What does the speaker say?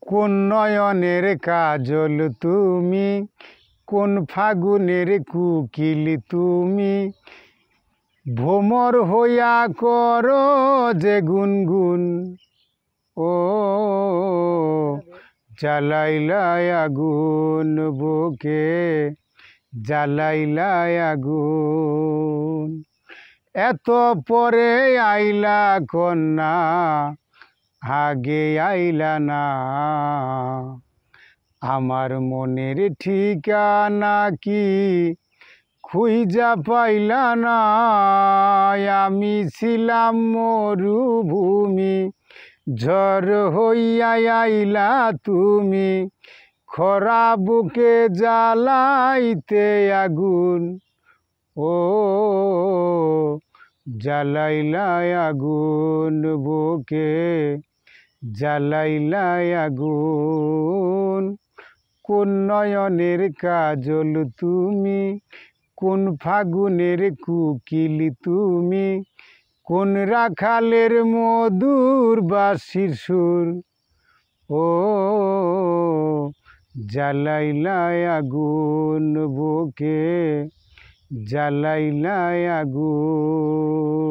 কোন নয়নের কাজল তুমি, কোন ফাগুনের কুকিল তুমি, ভ্রমর হইয়া করো যে গুনগুন। ও জ্বালাইলাই আগুন বুকে, জ্বালাইলাই আগুন। এত পরে আইলা কন্যা, আগে আইলা না। আমার মনের ঠিকানা কি খুঁজা পাইলা না। আমি ছিলাম মরুভূমি, ঝড় হইয়া আইলা তুমি, খরা বুকে জ্বালাইতে আগুন। ও জ্বালাইলাই আগুন বুকে, জ্বালাইলাই আগুন। কোন নয়নের কাজল তুমি, কোন ফাগুনের কুকিল তুমি, কোন রাখালের মধুর বাঁশির সুর। ও জ্বালাইলাই আগুন বুকে, জ্বালাইলাই আগুন।